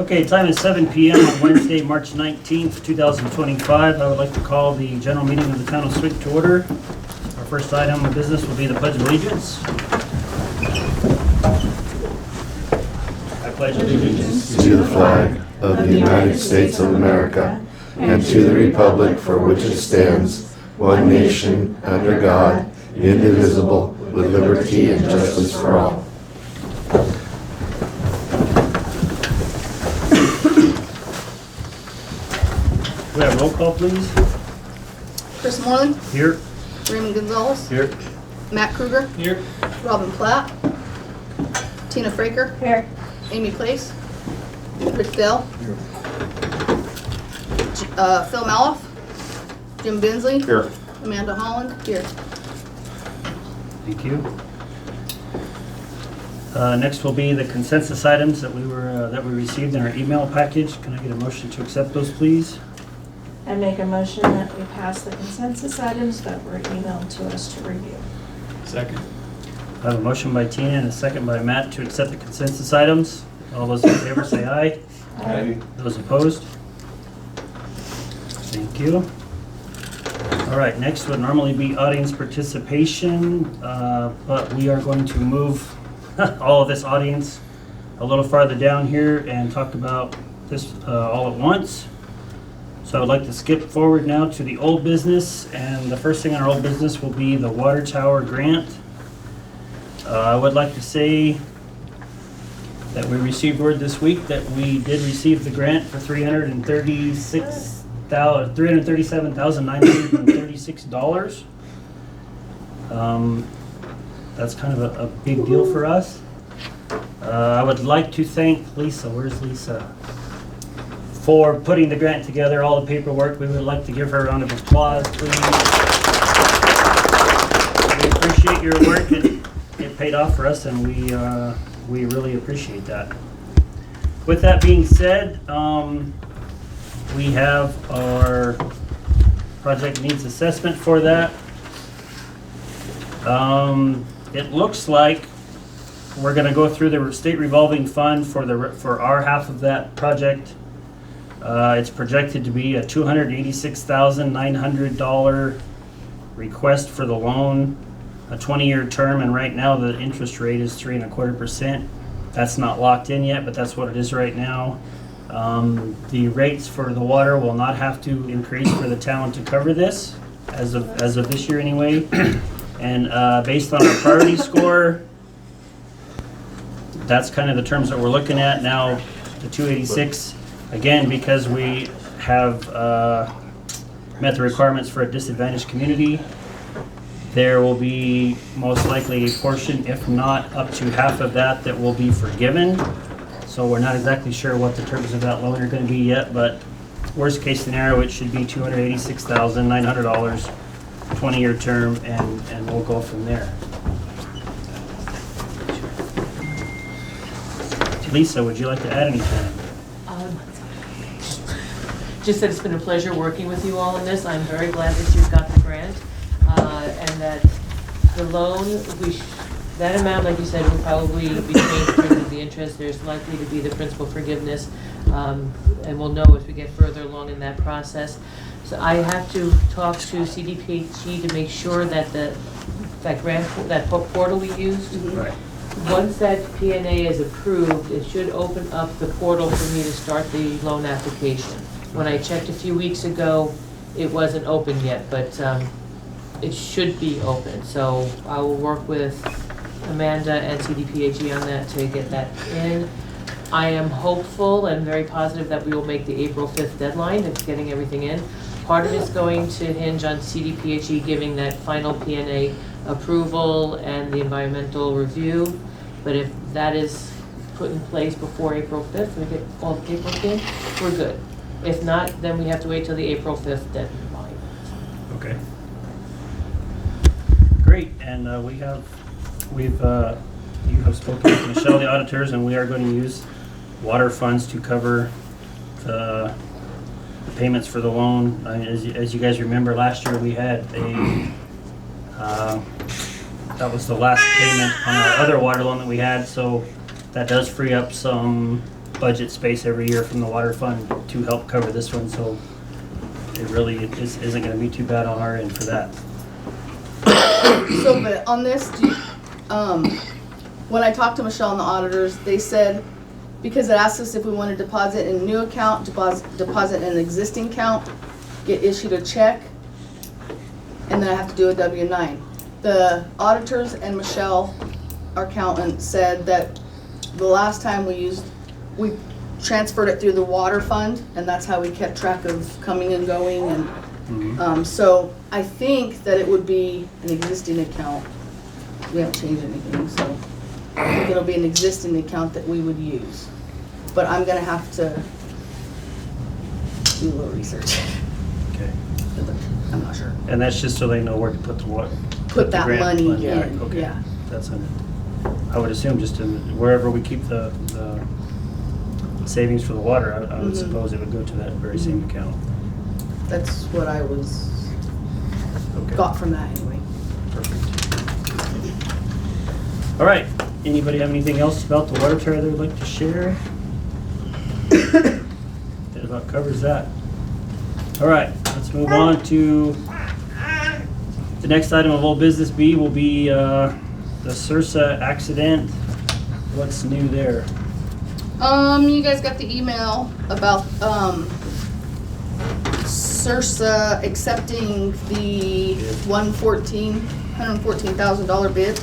Okay, time is 7 p.m. on Wednesday, March 19th, 2025. I would like to call the general meeting of the town of Swink to order. Our first item of business will be the Pledge of Allegiance. I pledge allegiance to the flag of the United States of America and to the republic for which it stands, one nation, under God, indivisible, with liberty and justice for all. We have roll call, please. Chris Moreland, Here. Raymond Gonzalez, Here. Matt Kruger, Here. Robin Platt, Tina Fraker, Here. Amy Place, Rick Dell, Phil Maloff, Jim Bensley, Here. Amanda Holland, here. Thank you. Next will be the consensus items that we received in our email package. Can I get a motion to accept those, please? I make a motion that we pass the consensus items that were emailed to us to review. Second. I have a motion by Tina and a second by Matt to accept the consensus items. All those in favor say aye. Aye. Those opposed? Thank you. All right, next would normally be audience participation, but we are going to move all of this audience a little farther down here and talk about this all at once. So I would like to skip forward now to the old business, and the first thing on our old business will be the water tower grant. I would like to say that we received word this week that we did receive the grant for $337,936. That's kind of a big deal for us. I would like to thank Lisa. Where's Lisa? For putting the grant together, all the paperwork. We would like to give her a round of applause, please. We appreciate your work. It paid off for us, and we really appreciate that. With that being said, we have our project needs assessment for that. It looks like we're going to go through the state revolving fund for our half of that project. It's projected to be a $286,900 request for the loan, a 20-year term, and right now the interest rate is 3.25%. That's not locked in yet, but that's what it is right now. The rates for the water will not have to increase for the town to cover this, as of this year anyway. And based on our priority score, that's kind of the terms that we're looking at now. The 286. Again, because we have met the requirements for a disadvantaged community, there will be most likely a portion, if not up to half of that, that will be forgiven. So we're not exactly sure what the terms of that loan are going to be yet, but worst case scenario, it should be $286,900, 20-year term, and we'll go from there. Lisa, would you like to add anything? Just that it's been a pleasure working with you all in this. I'm very glad that you've got the grant, and that the loan, that amount, like you said, will probably be changed in terms of the interest. There's likely to be the principal forgiveness, and we'll know as we get further along in that process. So I have to talk to CDPHE to make sure that that portal we used, Right. once that PNA is approved, it should open up the portal for me to start the loan application. When I checked a few weeks ago, it wasn't open yet, but it should be open. So I will work with Amanda and CDPHE on that to get that in. I am hopeful and very positive that we will make the April 5th deadline of getting everything in. Part of it's going to hinge on CDPHE giving that final PNA approval and the environmental review. But if that is put in place before April 5th, we get all the paperwork in, we're good. If not, then we have to wait till the April 5th deadline. Okay. Great, and you have spoken with Michelle, the auditors, and we are going to use water funds to cover the payments for the loan. As you guys remember, last year we had that was the last payment on our other water loan that we had, so that does free up some budget space every year from the water fund to help cover this one, so it really isn't gonna be too bad on our end for that. So, but on this, when I talked to Michelle and the auditors, they said, because it asked us if we want to deposit in a new account, deposit in an existing account, get issued a check, and then I have to do a W-9. The auditors and Michelle, our accountant, said that the last time we transferred it through the water fund, and that's how we kept track of coming and going, and so I think that it would be an existing account. We haven't changed anything, so I think it'll be an existing account that we would use. But I'm gonna have to do a little research. Okay. I'm not sure. And that's just so they know where to put the what? Put that grant money fund, yeah, in, okay. yeah. That's in it. I would assume just in wherever we keep the savings for the water, I would Mhm. suppose it would go to that very same account. That's what I Okay. got from that anyway. Perfect. All right, anybody have anything else about the water tower they would like to share? That about covers that. All right, let's move on to the next item of old business B will be the Sursa accident. What's new there? You guys got the email about, Sursa accepting the $114,000 bid.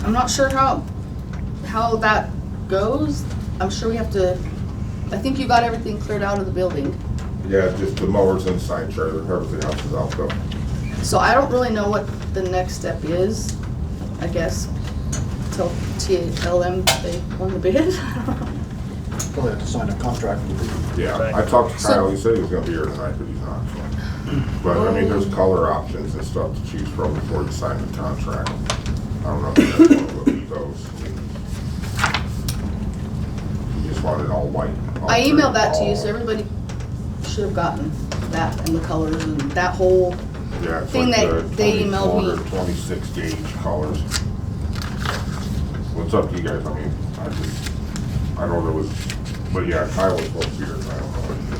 I'm not sure how that goes. I'm sure we have to, I think you got everything cleared out of the building. Yeah, just the mowers inside trailer, everything else is out though. So I don't really know what the next step is, I guess, till TLM, they won the bid. Probably have to sign a contract with them. Yeah, Right. I talked to So- Kyle, he said he was gonna be here tonight, but he's not. So. But I mean, there's color options and stuff to choose from before you sign the contract. I don't know if you guys want to look at those. You just want it all white. all I three, emailed that to you, all- so everybody should have gotten that and the colors and that whole, Yeah, it's thing like that the they emailed me. 26 gauge colors. What's up to you guys? I mean, I know there was, but yeah, Kyle was supposed to be here, and I don't know.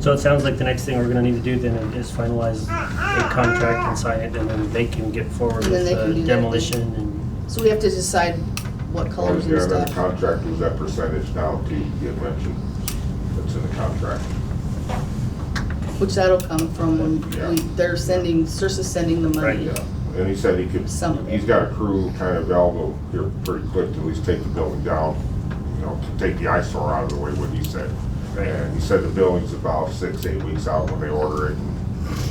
So it sounds like the next thing we're gonna need to do then is finalize a contract and sign it, and then they can get forward And then with they can the do their thing. demolition and, so we have to decide what colors and Yeah, then the stuff. contract was that percentage down to get mentioned. That's in the contract. Which that'll come from when Yeah. they're sending, Sursa's sending the money. Yeah, and he said he could, Some of it. he's got a crew kind of available here pretty quick to at least take the building down, you know, to take the eyesore out of the way, what he said. Right. And he said the building's about 6-8 weeks out when they order it,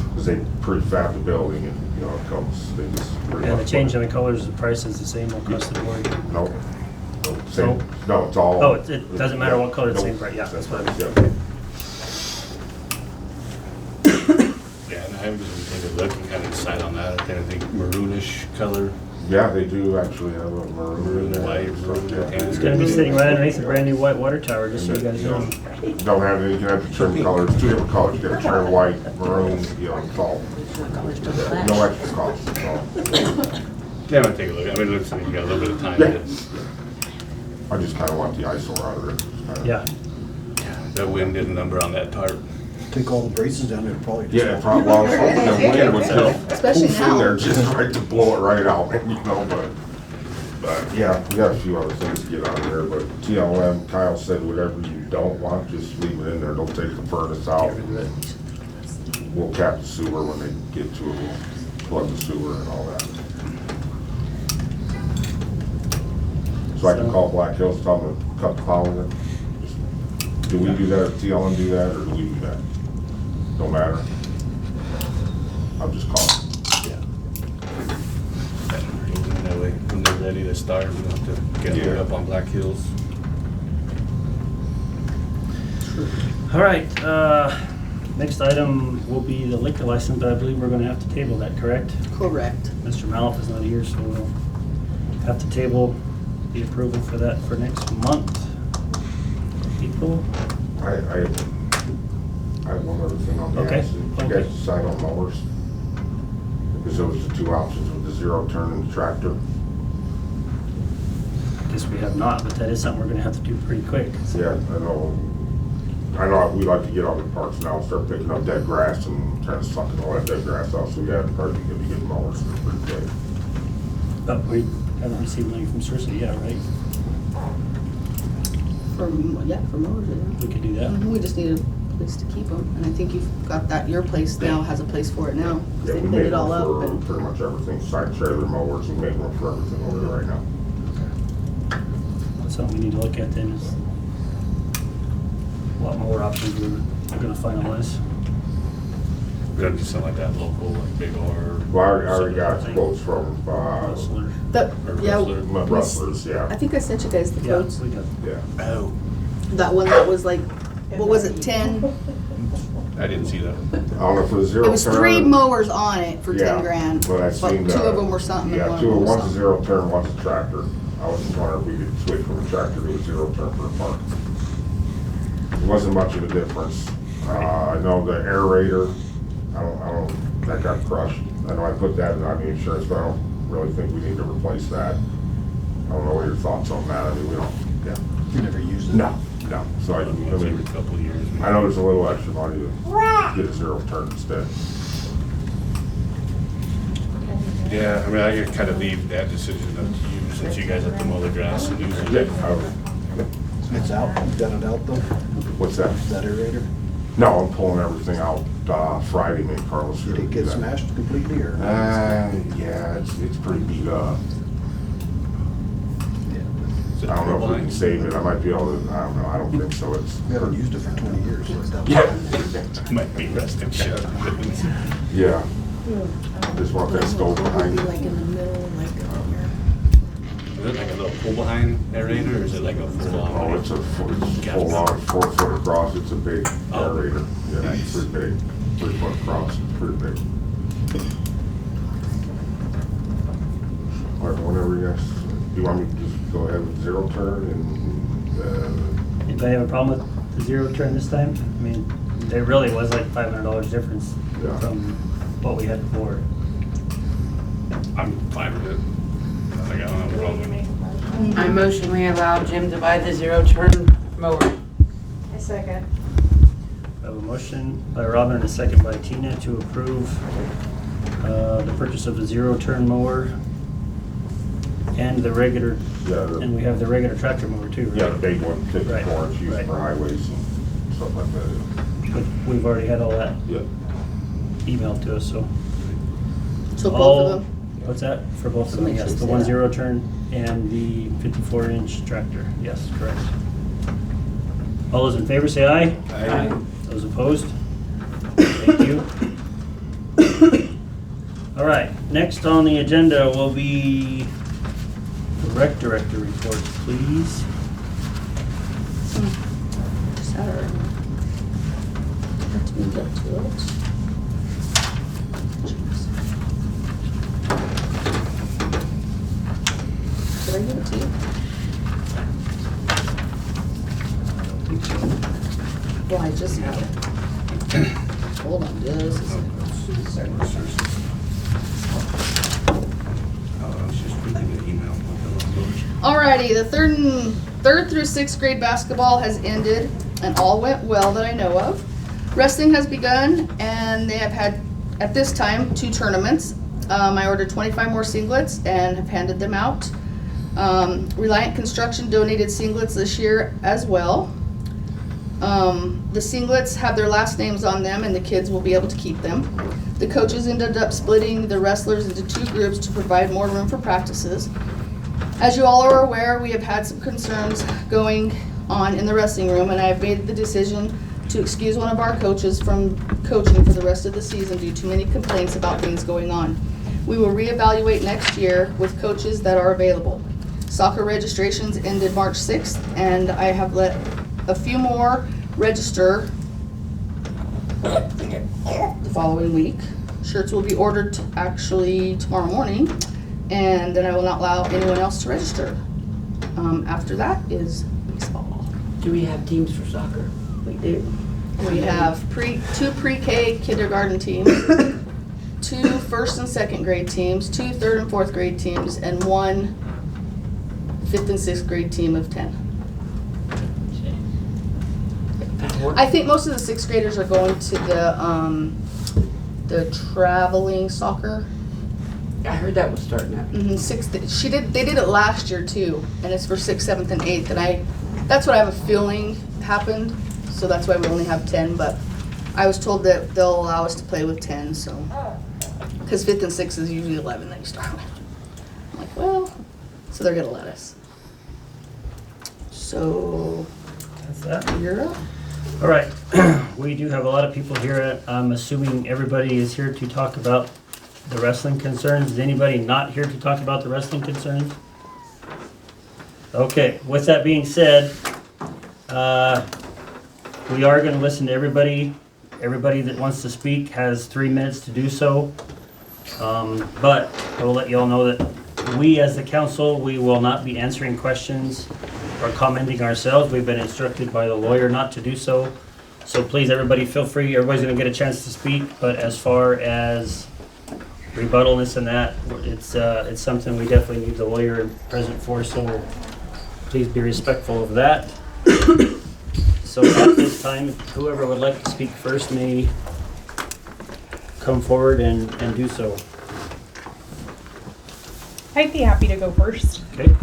because they prefab the building and, you know, it comes, they just. pretty and the much change put in the colors, the price is the same across the board. it- No, no, same, no, it's all. Oh, it doesn't matter what color, it's the same price, yeah, that's what I yeah. Yeah, and I haven't even taken a look and kind of decide on that. I think maroonish color. Yeah, they do actually have a maroon. Maroon in there, white, so, maroon yeah. tan. It's gonna be sitting right underneath a brand new white water tower, just so you guys know. Don't have any, you can have the trim colors, two different colors, you got trim white, maroon, you know, it's all, no extra cost, so. Yeah, I'm gonna take a look. I mean, it looks like you got a little bit of time. Yeah. to- I just kinda want the eyesore out of it. Just kinda- Yeah, That wind did a number on that tarp. Take all the braces down there, probably. just- Yeah, probably, well, I was hoping the wind would help. Especially Poof in now. there just right to blow it right out, you know, but yeah, we got a few other things to get on there, but TLM, Kyle said whatever you don't want, just leave it in there, don't take the furnace out. We'll cap the sewer when they get to it, we'll plug the sewer and all that. So I can call Black Hills, tell them to cut the power then? Do we do that, or TLM do that, or do we do that? Don't matter? I'm just calling. That way, when they're ready to start, we don't have to get Yeah. hooked up on Black Hills. all right, next item will be the liquor license, but I believe we're gonna have to table that, correct? Correct. Mr. Maloff is not here, so we'll have to table the approval for that for next month. April? I have one other thing on the Okay, accident. You okay. guys decide on mowers? Because those are the two options with the zero turn and the tractor. Guess we have not, but that is something we're gonna have to do pretty quick. Yeah, I know. We like to get on the parks now and start picking up dead grass and trying to suck all that dead grass out, so yeah, probably gonna be getting mowers pretty quick. But we haven't received money from Cersei yet, right? For mowers, yeah. We could do that. We just need a place to keep them, and I think you've got that, your place now has a place for it now. Yeah, They we cleaned made it all room up for and, pretty much everything, side trailer mowers, we made room for everything over there right now. That's something we need to look at then, is a lot more options we're gonna finalize. We gotta do something like that local, like big or. Well, I already got quotes from, Rustler. that, yeah, Rustler. Rustlers, I yeah, think I sent you guys the Yeah, quotes. we got, yeah. Oh. That one that was like, what was it, 10? I didn't see that. I don't know if it was zero It turn. was 3 mowers on it for 10 Yeah, grand. But I seen the. 2 of them were something and Yeah, one of two, them was one's a something. zero turn, one's a tractor. I was just wondering if we could switch from a tractor to a zero turn for a park. It wasn't much of a difference. I know the aerator, that got crushed. I know I put that on the insurance, but I don't really think we need to replace that. I don't know what your thoughts on that. I mean, we don't, yeah. You never used it? No. So I Once mean, every couple of years. I know there's a little extra money to get a zero turn instead. Yeah, I mean, I could kind of leave that decision up to you, since you guys have to mow the grass and use Yeah, it. It's out, you got it out though, what's that? that aerator? No, I'm pulling everything out Friday, me and Carlos. Did it get smashed completely or? Yeah, it's pretty beat up. Is it I don't know if we blind? can save it. I might be able to, I don't know. I don't think so. It's. We haven't used it for 20 years. So it's Yeah. Might be rusted shut. Yeah. Just want that stove behind. Like in the middle, like here. Is it like a little pull behind aerator, or is it like a full on? Oh, it's full on, 4 foot across. It's a big Oh, aerator. Yeah, nice. it's pretty big. 3 foot across. It's pretty big. All right, whenever you guys, you want me to just go ahead with zero turn and, anybody have a problem with the zero turn this time? I mean, there really was like $500 difference Yeah. from what we had before. I'm fine with it. I don't have a problem with it. I motion we allow Jim to buy the zero-turn mower. I second. I have a motion by Robin and a second by Tina to approve the purchase of the zero-turn mower and the regular, yeah, and we have the regular tractor mower too, right? yeah, the big one, 54 inch, used Right. for highways and stuff like that. But we've already had all that Yeah. emailed to us, so. So both all- of them? What's that? For both So of them, make sure yes. you The say one that. zero turn and the 54-inch tractor. Yes, correct. All those in favor say aye. Aye. Those opposed? Thank you. All right, next on the agenda will be the rec director report, please. Just had her. Have to move up to it. Did I give it to you? Well, I just have it. Hold on, just a second. I was just reading the email. Alrighty, the third through 6th grade basketball has ended and all went well that I know of. Wrestling has begun and they have had, at this time, 2 tournaments. I ordered 25 more singlets and have handed them out. Reliant Construction donated singlets this year as well. The singlets have their last names on them and the kids will be able to keep them. The coaches ended up splitting the wrestlers into 2 groups to provide more room for practices. As you all are aware, we have had some concerns going on in the wrestling room, and I have made the decision to excuse one of our coaches from coaching for the rest of the season due to many complaints about things going on. We will reevaluate next year with coaches that are available. Soccer registrations ended March 6th, and I have let a few more register the following week. Shirts will be ordered actually tomorrow morning, and then I will not allow anyone else to register. After that is baseball. Do we have teams for soccer? We do. We have 2 pre-K kindergarten teams, 2 first and second grade teams, 2 third and fourth grade teams, and 1 fifth and sixth grade team of 10. I think most of the sixth graders are going to the traveling soccer. I heard that was starting up. They did it last year too, and it's for 6th, 7th, and 8th, and that's what I have a feeling happened, so that's why we only have 10, but I was told that they'll allow us to play with 10, so, because 5th and 6th is usually 11 that you start with. I'm like, well, so they're gonna let us. So, That's that. you're up. All right, we do have a lot of people here. I'm assuming everybody is here to talk about the wrestling concerns. Is anybody not here to talk about the wrestling concerns? Okay, with that being said, we are gonna listen to everybody. Everybody that wants to speak has 3 minutes to do so. But I will let you all know that we as the council, we will not be answering questions or commenting ourselves. We've been instructed by the lawyer not to do so. So please, everybody, feel free. Everybody's gonna get a chance to speak, but as far as rebuttal, this and that, it's something we definitely need the lawyer present for, so please be respectful of that. So at this time, whoever would like to speak first may come forward and do so. I'd be happy to go first. Okay?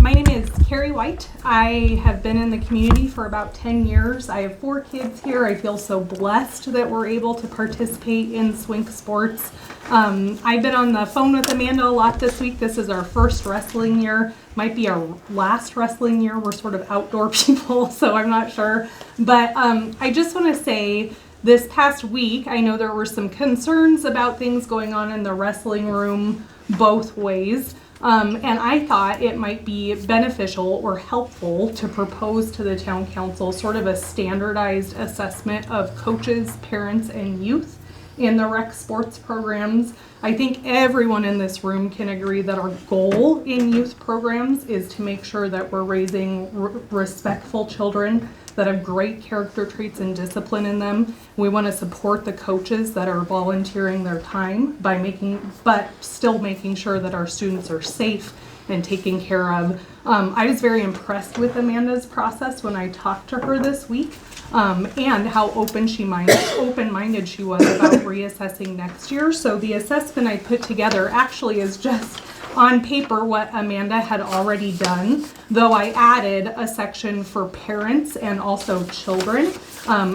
My name is Carrie White. I have been in the community for about 10 years. I have 4 kids here. I feel so blessed that we're able to participate in Swink sports. I've been on the phone with Amanda a lot this week. This is our first wrestling year. Might be our last wrestling year. We're sort of outdoor people, so I'm not sure. But I just want to say, this past week, I know there were some concerns about things going on in the wrestling room both ways. And I thought it might be beneficial or helpful to propose to the town council sort of a standardized assessment of coaches, parents, and youth in the rec sports programs. I think everyone in this room can agree that our goal in youth programs is to make sure that we're raising respectful children that have great character traits and discipline in them. We want to support the coaches that are volunteering their time but still making sure that our students are safe and taken care of. I was very impressed with Amanda's process when I talked to her this week, and how open-minded she was about reassessing next year. So the assessment I put together actually is just on paper what Amanda had already done, though I added a section for parents and also children.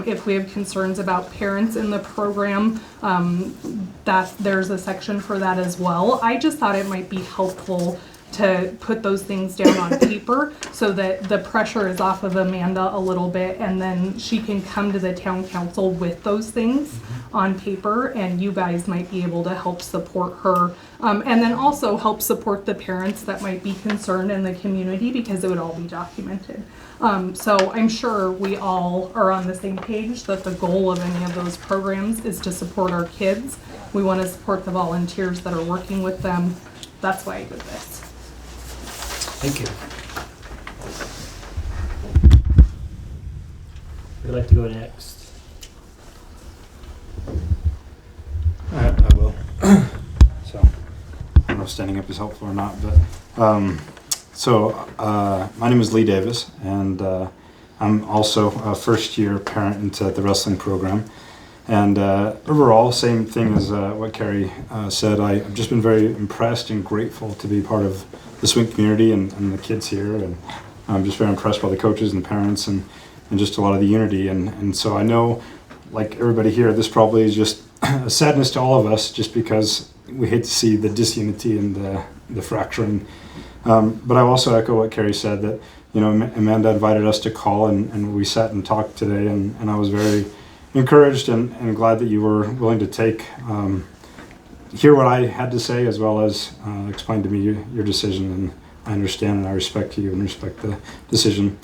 If we have concerns about parents in the program, there's a section for that as well. I just thought it might be helpful to put those things down on paper so that the pressure is off of Amanda a little bit, and then she can come to the town council with those things on paper, and you guys might be able to help support her, and then also help support the parents that might be concerned in the community, because it would all be documented. So I'm sure we all are on the same page that the goal of any of those programs is to support our kids. We want to support the volunteers that are working with them. That's why I did this. Thank you. Who'd like to go next? I will. So, I don't know if standing up is helpful or not, but my name is Lee Davis, and I'm also a first-year parent into the wrestling program. And overall, same thing as what Carrie said. I've just been very impressed and grateful to be part of the Swink community and the kids here, and I'm just very impressed by the coaches and parents and just a lot of the unity. And so I know, like everybody here, this probably is just a sadness to all of us, just because we hate to see the disunity and the fracturing. But I also echo what Carrie said, that Amanda invited us to call, and we sat and talked today, and I was very encouraged and glad that you were willing to hear what I had to say, as well as explain to me your decision. And I understand and I respect you and respect the decision.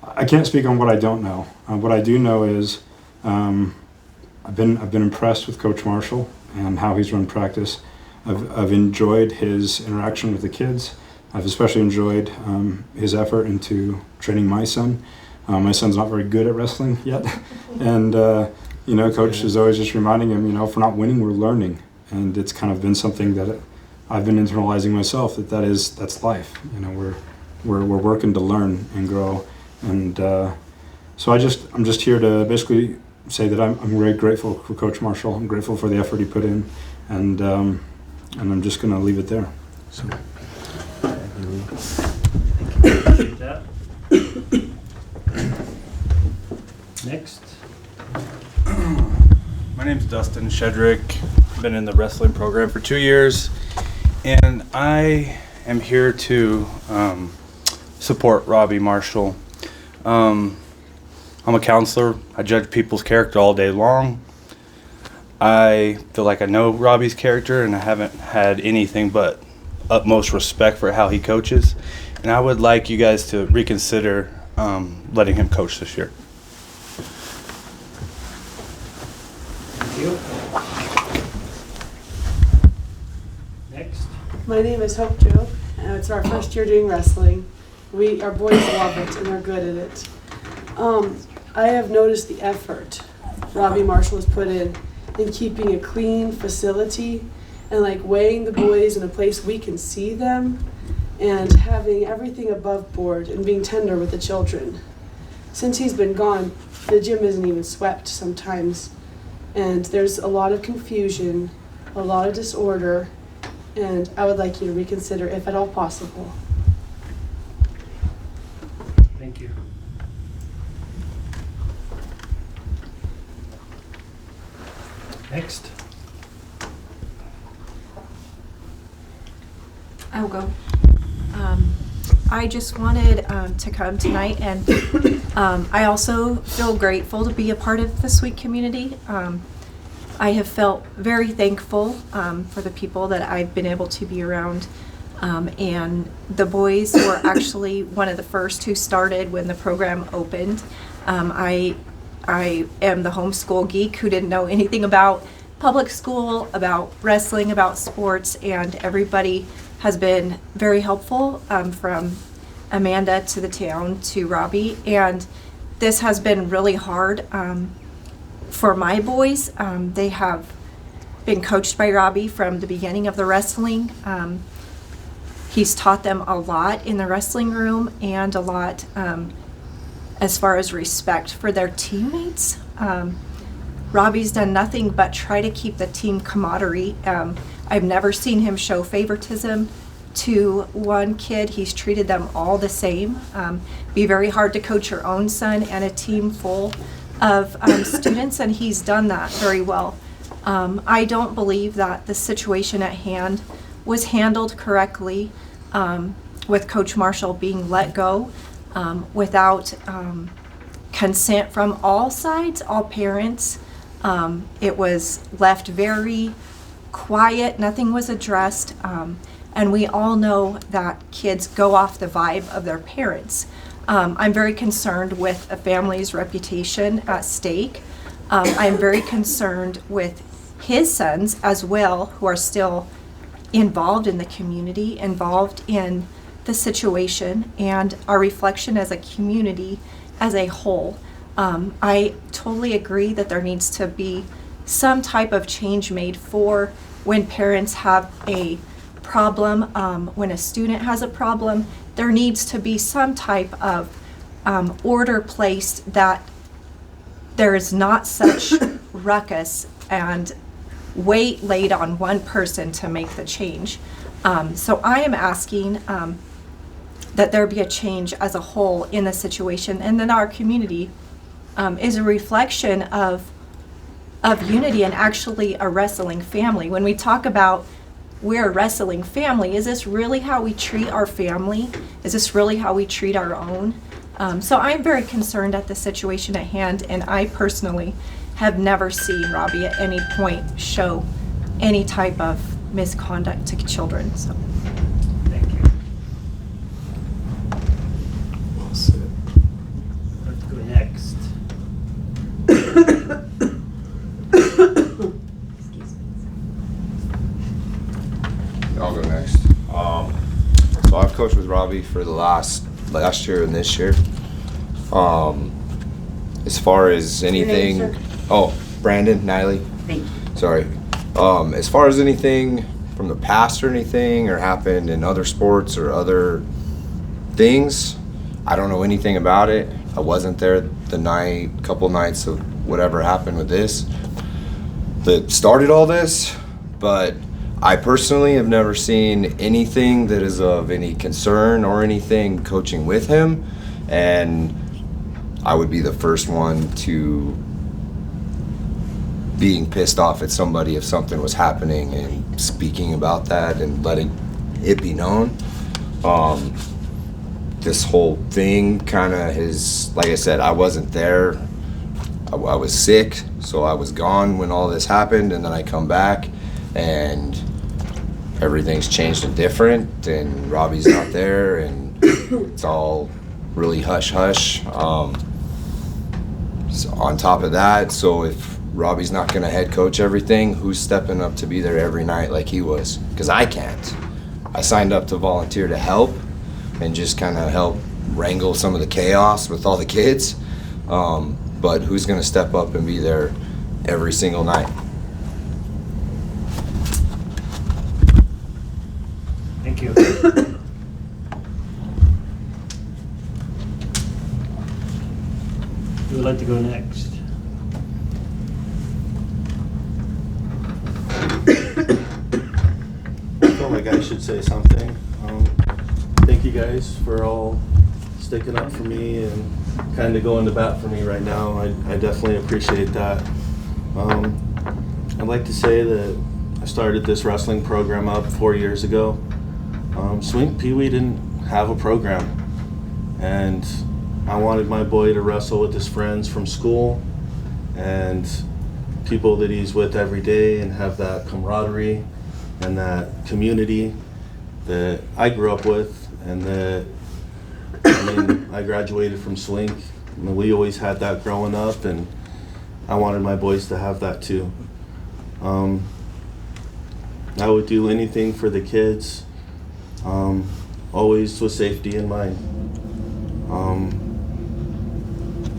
I can't speak on what I don't know. What I do know is I've been impressed with Coach Marshall and how he's run practice. I've enjoyed his interaction with the kids. I've especially enjoyed his effort into training my son. My son's not very good at wrestling yet, and Coach is always just reminding him, if we're not winning, we're learning. And it's kind of been something that I've been internalizing myself, that's life. We're working to learn and grow. And so I'm just here to basically say that I'm very grateful for Coach Marshall. I'm grateful for the effort he put in, and I'm just going to leave it there. So. Appreciate that. Next. My name's Dustin Shedrick. I've been in the wrestling program for 2 years, and I am here to support Robbie Marshall. I'm a counselor. I judge people's character all day long. I feel like I know Robbie's character, and I haven't had anything but utmost respect for how he coaches. And I would like you guys to reconsider letting him coach this year. Thank you. Next. My name is Hope Joe, and it's our first year doing wrestling. Our boys love it, and they're good at it. I have noticed the effort Robbie Marshall has put in keeping a clean facility and weighing the boys in a place we can see them and having everything above board and being tender with the children. Since he's been gone, the gym isn't even swept sometimes, and there's a lot of confusion, a lot of disorder, and I would like you to reconsider if at all possible. Thank you. Next. I'll go. I just wanted to come tonight, and I also feel grateful to be a part of the Swink community. I have felt very thankful for the people that I've been able to be around, and the boys were actually one of the first who started when the program opened. I am the homeschool geek who didn't know anything about public school, about wrestling, about sports, and everybody has been very helpful, from Amanda to the town to Robbie, and this has been really hard for my boys. They have been coached by Robbie from the beginning of the wrestling. He's taught them a lot in the wrestling room and a lot as far as respect for their teammates. Robbie's done nothing but try to keep the team camaraderie. I've never seen him show favoritism to one kid. He's treated them all the same. Be very hard to coach your own son and a team full of students, and he's done that very well. I don't believe that the situation at hand was handled correctly, with Coach Marshall being let go without consent from all sides, all parents. It was left very quiet, nothing was addressed, and we all know that kids go off the vibe of their parents. I'm very concerned with a family's reputation at stake. I'm very concerned with his sons as well, who are still involved in the community, involved in the situation, and our reflection as a community as a whole. I totally agree that there needs to be some type of change made for when parents have a problem, when a student has a problem. There needs to be some type of order placed that there is not such ruckus and weight laid on one person to make the change. So I am asking that there be a change as a whole in the situation, and then our community is a reflection of unity and actually a wrestling family. When we talk about we're a wrestling family, is this really how we treat our family? Is this really how we treat our own? So I'm very concerned at the situation at hand, and I personally have never seen Robbie at any point show any type of misconduct to children. So. Thank you. Let's go next. I'll go next. So I've coached with Robbie for the last year and this year. As far as anything, Brandon Niley. Thank you. Sorry. As far as anything from the past or anything or happened in other sports or other things, I don't know anything about it. I wasn't there the couple nights of whatever happened with this that started all this, but I personally have never seen anything that is of any concern or anything coaching with him, and I would be the first one to being pissed off at somebody if something was happening and speaking about that and letting it be known. This whole thing kind of is, like I said, I wasn't there. I was sick, so I was gone when all this happened, and then I come back and everything's changed and different, and Robbie's not there, and it's all really hush-hush. So on top of that, so if Robbie's not going to head coach everything, who's stepping up to be there every night like he was? Because I can't. I signed up to volunteer to help and just kind of help wrangle some of the chaos with all the kids. But who's going to step up and be there every single night? Thank you. Who would like to go next? I feel like I should say something. Thank you guys for all sticking up for me and kind of going to bat for me right now. I definitely appreciate that. I'd like to say that I started this wrestling program up 4 years ago. Swink Pee Wee didn't have a program, and I wanted my boy to wrestle with his friends from school and people that he's with every day and have that camaraderie and that community that I grew up with, and that, I graduated from Swink. We always had that growing up, and I wanted my boys to have that too. I would do anything for the kids, always with safety in mind.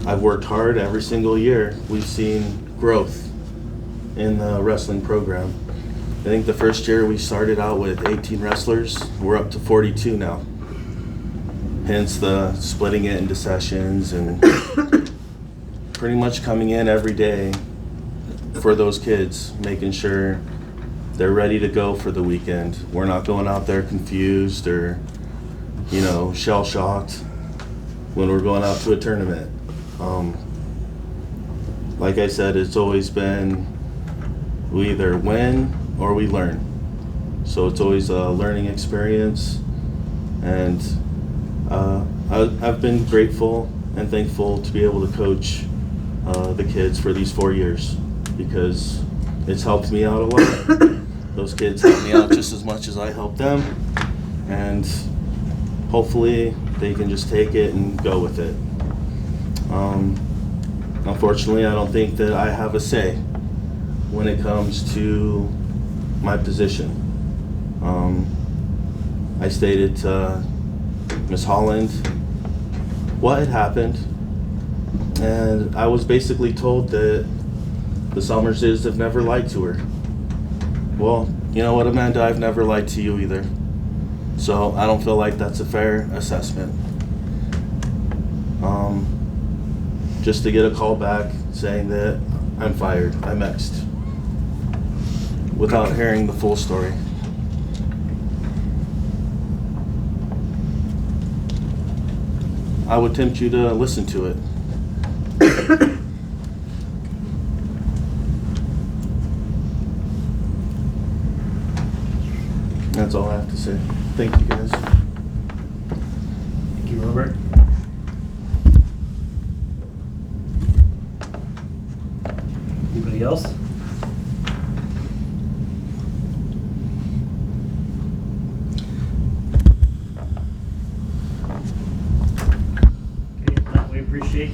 I've worked hard every single year. We've seen growth in the wrestling program. I think the first year we started out with 18 wrestlers. We're up to 42 now. Hence the splitting it into sessions and pretty much coming in every day for those kids, making sure they're ready to go for the weekend. We're not going out there confused or, shell-shocked when we're going out to a tournament. Like I said, it's always been we either win or we learn. So it's always a learning experience, and I've been grateful and thankful to be able to coach the kids for these 4 years, because it's helped me out a lot. Those kids help me out just as much as I help them, and hopefully they can just take it and go with it. Unfortunately, I don't think that I have a say when it comes to my position. I stated to Ms. Holland what had happened, and I was basically told that the Summerses have never lied to her. Well, you know what, Amanda, I've never lied to you either. So I don't feel like that's a fair assessment. Just to get a call back saying that I'm fired, I'm X'd, without hearing the full story. I would tempt you to listen to it. That's all I have to say. Thank you, guys. Thank you, Robert. Anybody else? We appreciate.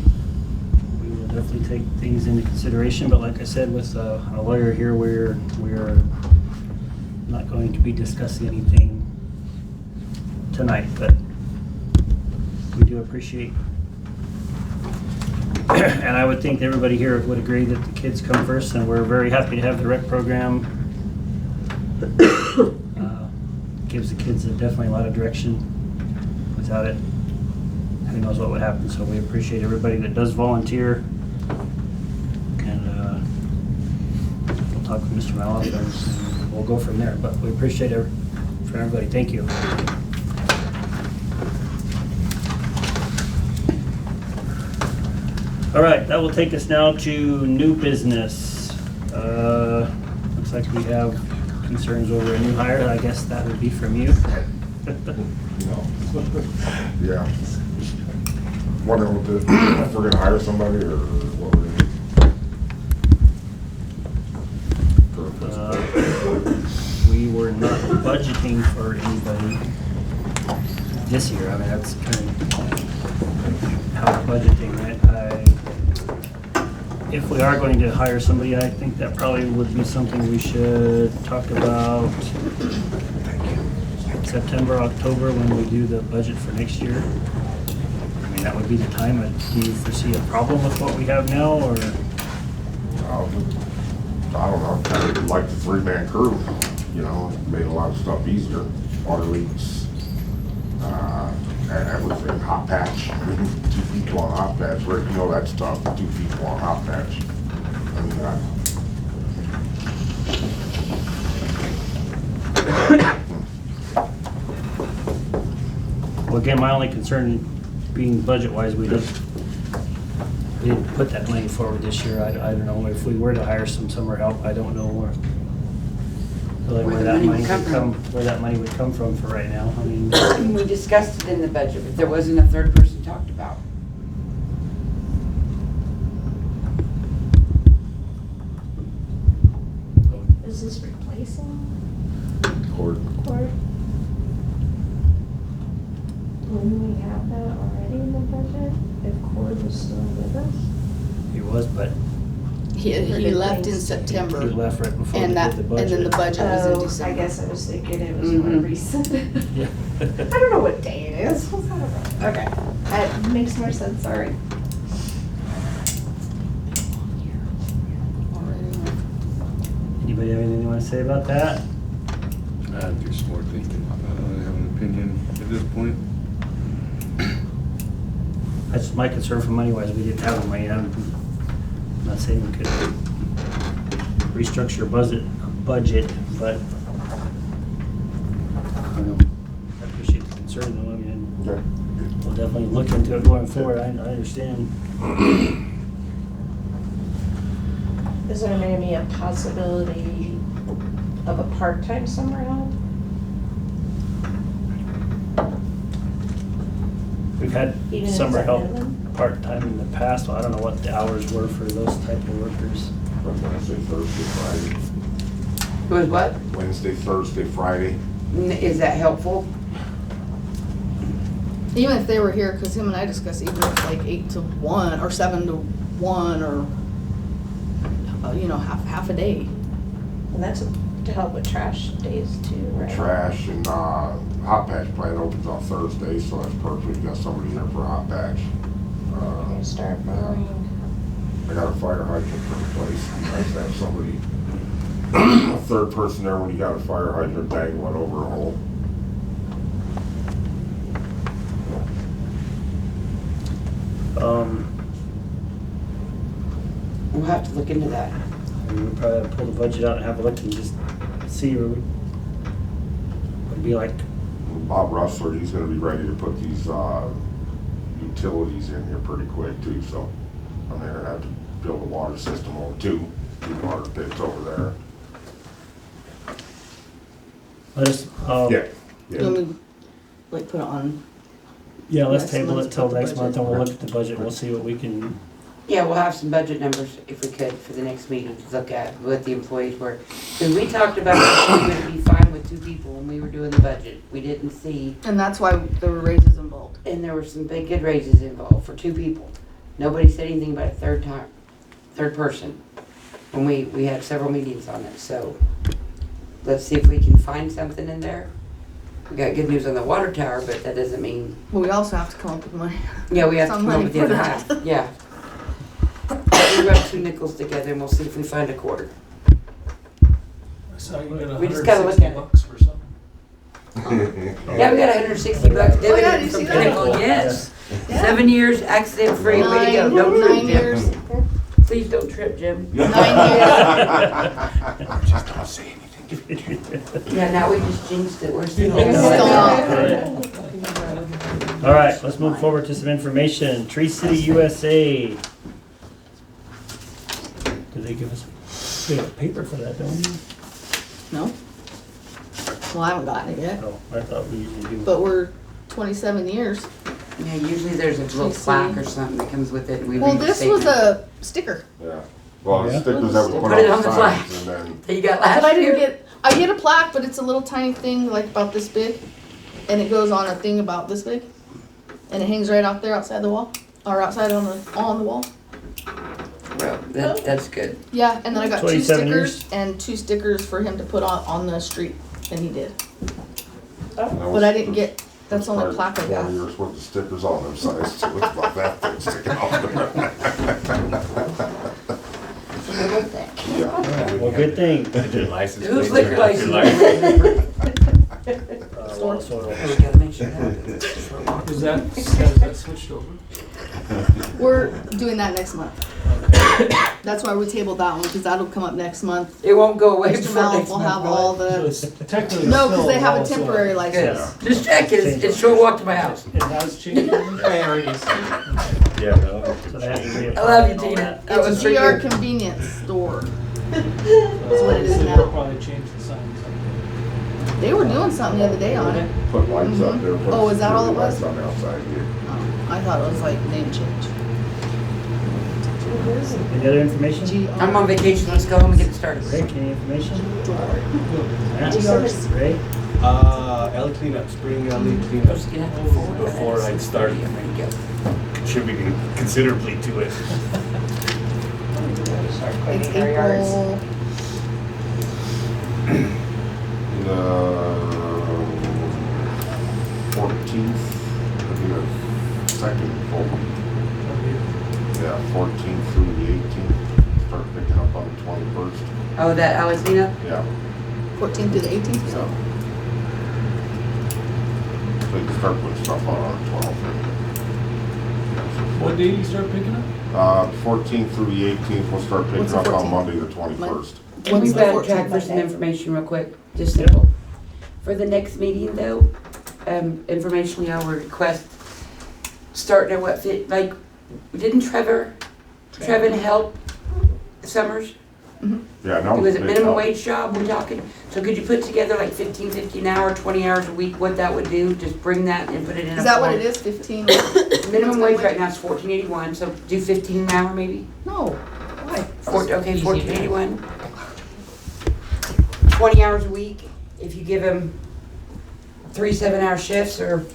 We will definitely take things into consideration, but like I said, with a lawyer here, we're not going to be discussing anything tonight, but we do appreciate And I would think everybody here would agree that the kids come first, and we're very happy to have the rec program. Gives the kids definitely a lot of direction. Without it, who knows what would happen. So we appreciate everybody that does volunteer. And we'll talk with Mr. Maloff and we'll go from there. But we appreciate it for everybody. Thank you. All right, that will take us now to new business. Looks like we have concerns over a new hire. I guess that would be from you. Yeah. Wondering what if we're gonna hire somebody or what we're gonna do. We were not budgeting for anybody this year. I mean, that's kind of how we're budgeting, right? If we are going to hire somebody, I think that probably would be something we should talk about September, October, when we do the budget for next year. I mean, that would be the time. Do you foresee a problem with what we have now, or? I don't know, kind of like the 3-man crew, you know, made a lot of stuff easier. Water leaks, and everything, hot patch, 2 people on hot patch, Rick, you know that stuff, 2 people on hot patch. I mean, Well, again, my only concern being budget-wise, we didn't put that money forward this year. I don't know if we were to hire some summer help, I don't know where that money would come from for right now. I mean, We discussed it in the budget, but there wasn't a third person talked about. Is this replacing Cord. Cord? Wouldn't we have that already in the budget if Cord was still with us? he was, but He left in September. he left right before we And did the budget. and then the budget was in December. I guess I was thinking it was more recent. Yeah. I don't know what day it is. Okay, that makes more sense, sorry. Anybody have anything they want to say about that? I'm just more thinking, I don't have an opinion at this point. That's my concern for money-wise. We didn't have the money. I'm not saying we could restructure a budget, but I don't know. I appreciate the concern, though. I mean, we'll definitely look into it going forward. I understand. Is there maybe a possibility of a part-time summer help? We've had Even if summer it's help at minimum? part-time in the past. Well, I don't know what the hours were for those type of workers. Wednesday, Thursday, Friday. It was what? Wednesday, Thursday, Friday. Is that helpful? Even if they were here, because him and I discussed, even if like 8 to 1 or 7 to 1 or, you know, half a day. And that's to help with trash days too, right? Trash and hot patch plant opens on Thursday, so that's perfect. We got somebody here for hot patch. You start mowing. I got a fire hydrant for the place. Nice to have somebody, a third person there when you got a fire hydrant dangling over a hole. We'll have to look into that. We'll probably have to pull the budget out and have a look and just see what it'd be like. Bob Russler, he's gonna be ready to put these utilities in here pretty quick too, so I'm gonna have to build a water system over two water pits over there. Let us, Yeah. Let me, like, put it on. yeah, let's Next table it month, till put the next month budget. and we'll look at the budget. We'll see what we can, Yeah, we'll have some budget numbers if we could for the next meeting to look at what the employees were. Because we talked about we would be fine with 2 people when we were doing the budget. We didn't see, And that's why there were raises involved. and there were some big good raises involved for 2 people. Nobody said anything about a third person. When we had several meetings on it, so let's see if we can find something in there. We got good news on the water tower, but that doesn't mean, But we also have to come up with money. yeah, we have to Some come up money with the for other that. half, yeah. rub 2 nickels together and we'll see if we find a quarter. So you got We just gotta look at it. $160 for something. Yeah, we got $160 Oh, yeah, dividend did you from see that? Pinnacle, yes. Yeah. 7 years, accident free, way to go. Don't trip, 9 Jim. years. Please don't trip, Jim. 9 years. Just don't say anything. Yeah, now we just jinxed it, we're still. All right, let's move forward to some information. Tree City USA. Did they give us, we have a paper for that, don't we? No. Well, I haven't gotten it yet, Oh, I thought we usually do. but we're 27 years. Yeah, usually there's a little plaque or something that comes with it and we Well, leave a this was statement. a sticker. Yeah. Well, the Yeah. stickers that we put Put it on on the the flag. signs and then, That you got But I last didn't year. get, I get a plaque, but it's a little tiny thing, like about this big. And it goes on a thing about this big. And it hangs right out there outside the wall, or outside on the wall. Well, that's good. Yeah, and then I got 2 27 stickers and 2 stickers for him to put on the street, and he did. that But was- I didn't get, that's the only probably plaque I got. 20 years worth of stickers on them signs, too. It's about that thing sticking off. Yeah. Well, good thing. Your license Who's plate, liquor your license? Well, Oh, we gotta make sure that. Is that switched over? We're doing that next month. That's why we tabled that one, because that'll come up next month. It won't go away Mr. before Malik next will month. have will it? all So the, it's technically no, still because they have a also- temporary Good. license. Just check, it's short walk to my house. It has changed priorities. Yeah, no. So they have to reapply I love you, and all Tina. that. That was It's for a GR you. convenience store. That's what it is So now. they'll probably change the signs. They were doing something the other day on it. Put lights up there. put Oh, is that all it was? lights on the outside, yeah. Oh, I thought it was like name change. Any other information? I'm on vacation, let's go home and get started. Rick, any information? Matt? GRs. Ray? Alley cleanup, spring alley cleanup. Just gonna have to forward that Before at I start 6:30, I'm ready to go. contributing considerably to it. It's April, The 14th, I mean, the second full week. Yeah, 14th through the 18th. Start picking up on the 21st. Oh, that alley cleanup? Yeah. 14th through the 18th. Yeah. So you can start putting stuff on the 12th. What day do you start picking up? 14th through the 18th, we'll start picking What's the up on 14th? Monday, the 21st. Can we What's the backtrack 14th? for some information real quick? Just simple. For the next meeting though, informationally I will request starting at what fit, like, didn't Trevin help Summers? Yeah, no. Was it they minimum help. wage job we're talking? So could you put together like 15.50 an hour, 20 hours a week, what that would do? Just bring that and put it in a Is that what form. it is, 15? Minimum wage right now is $14.81, so do 15 an hour maybe? No, why? Okay, Easy $14.81. 20 hours a week, if you give them 3 7-hour shifts or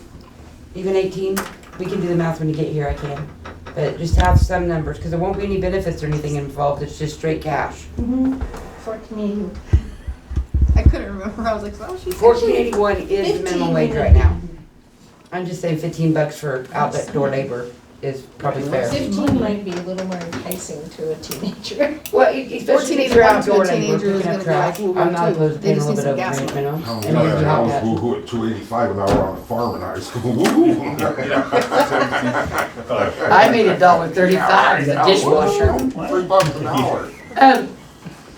even 18, we can do the math when you get here, I can. But just have some numbers, because there won't be any benefits or anything involved, it's just straight cash. 14. I couldn't remember, I was like, oh, she's. $14.81 is the minimum wage right now. I'm just saying $15 for outlet door labor is probably fair. 15 might be a little more enticing to a teenager. Well, especially if you're outdoor labor, picking up trash, I'm not opposed to paying a little bit of rent minimum. Oh, And yeah, maybe I hot was gas. woo-hoo at $2.85 an hour on the farm in high school. Woo-hoo. I made $1.35 as a dishwasher. $3 an hour.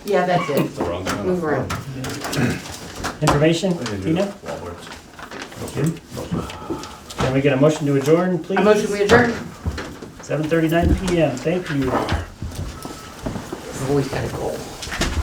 Yeah, that's it. It's the wrong one. Move around. Information? Tina? Can we get a motion to adjourn, please? A motion we adjourn. 7:39 PM. Thank you. I've always got a goal.